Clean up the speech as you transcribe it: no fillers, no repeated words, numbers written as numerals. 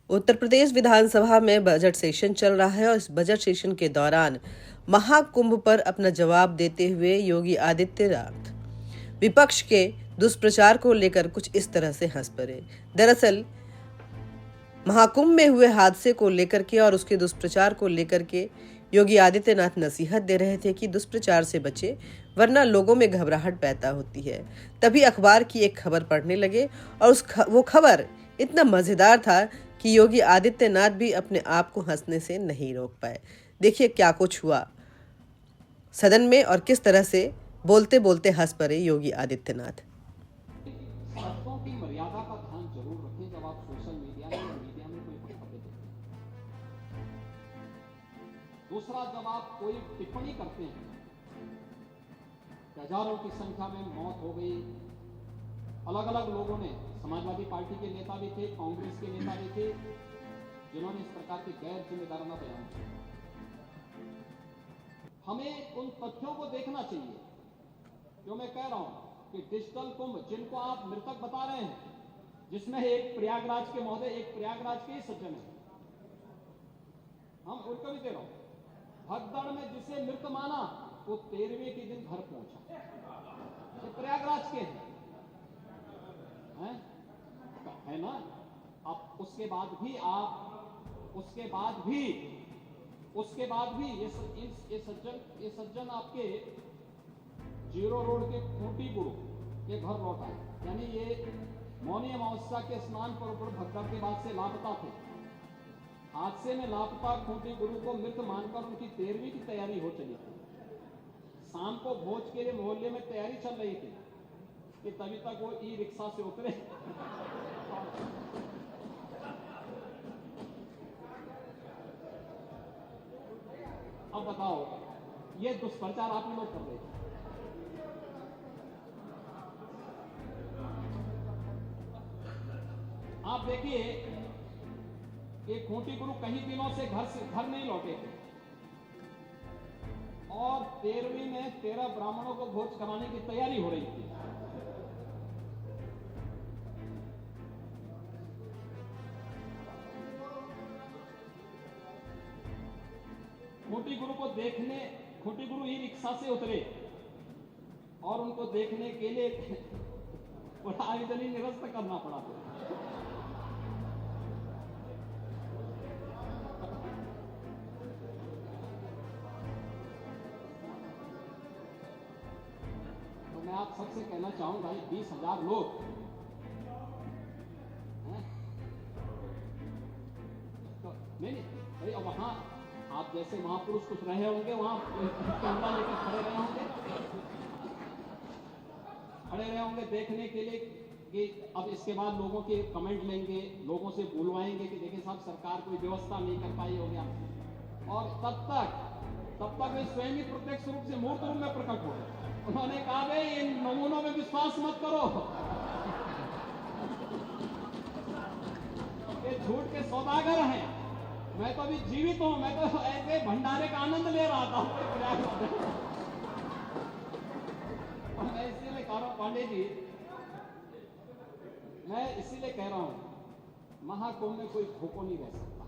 उत्तर प्रदेश विधानसभा में budget session चल रहा है और इस बजट सेशन के दौरान महाकुंभ पर अपना जवाब देते हुए योगी आदित्यनाथ विपक्ष के दुष्प्रचार को लेकर कुछ इस तरह से हंस पड़े। दरअसल महाकुंभ में हुए हादसे को लेकर के और उसके दुष्प्रचार को लेकर के योगी आदित्यनाथ नसीहत दे रहे थे कि दुष्प्रचार से बचे वरना लोगों में घबराहट पैदा होती है। तभी अखबार की एक खबर पढ़ने लगे और वो खबर इतना मजेदार था कि योगी आदित्यनाथ भी अपने आप को हंसने से नहीं रोक पाए। देखिए क्या कुछ हुआ सदन में और किस तरह से बोलते बोलते हंस पड़े योगी आदित्यनाथ। शब्दों की मर्यादा का ध्यान जरूर रखें जब आप सोशल मीडिया में या मीडिया में कोई वक्तव्य देते हैं। दूसरा, जब आप कोई टिप्पणी करते हैं, हजारों की संख्या में मौत हो गई, अलग अलग लोगों ने, समाजवादी पार्टी के नेता भी थे, कांग्रेस के नेता भी थे, जिन्होंने इस प्रकार के गैर जिम्मेदाराना बयान किए। हमें उन तथ्यों को देखना चाहिए जो मैं कह रहा हूं कि डिजिटल कुंभ जिनको आप मृतक बता रहे हैं, जिसमें एक प्रयागराज के महोदय, एक प्रयागराज के ही सज्जन है, हम उनको भी दे रहा हूं, भगदड़ में जिसे मृत माना वो 13वें के दिन घर पहुंचा, ये प्रयागराज के हैं, है ना। अब उसके बाद भी ये सज्जन आपके जीरो रोड के खूंटी गुरु के घर लौट आए, यानी ये मौनी अमावस्या के स्नान पर भगदड़ के बाद से लापता थे। हादसे में लापता खूंटी गुरु को मृत मानकर उनकी 13वीं की तैयारी हो चली थी। शाम को भोज के लिए मोहल्ले में तैयारी चल रही थी कि तभी तक वो ई रिक्शा से उतरे अब बताओ, ये दुष्प्रचार आप लोग कर रहे हैं। आप देखिए कि खूंटी गुरु कहीं दिनों से घर नहीं लौटे थे और 13वीं में 13 ब्राह्मणों को भोज कराने की तैयारी हो रही थी। खूंटी गुरु ही रिक्शा से उतरे और उनको देखने के लिए बड़ा आयोजन निरस्त करना पड़ा था। तो मैं आप सबसे कहना चाहूंगा, 20,000 लोग हैं? तो नहीं भाई, अब वहां आप जैसे महापुरुष कुछ रहे होंगे, वहां कैमरा लेकर खड़े रहे होंगे देखने के लिए कि अब इसके बाद लोगों के कमेंट लेंगे, लोगों से बुलवाएंगे कि देखिए साहब सरकार कोई व्यवस्था नहीं कर पाई हो गया। और तब तक वे स्वयं ही प्रत्यक्ष रूप से मूर्त रूप में प्रकट हो गए। उन्होंने कहा भाई इन नमूनों में विश्वास मत करो, ये झूठ के सौदागर हैं। मैं तो अभी जीवित हूं, मैं तो ऐसे भंडारे का आनंद ले रहा था। मैं इसीलिए कह रहा हूं पांडे जी, मैं इसीलिए कह रहा हूं महाकुंभ में कोई खोको नहीं रह सकता।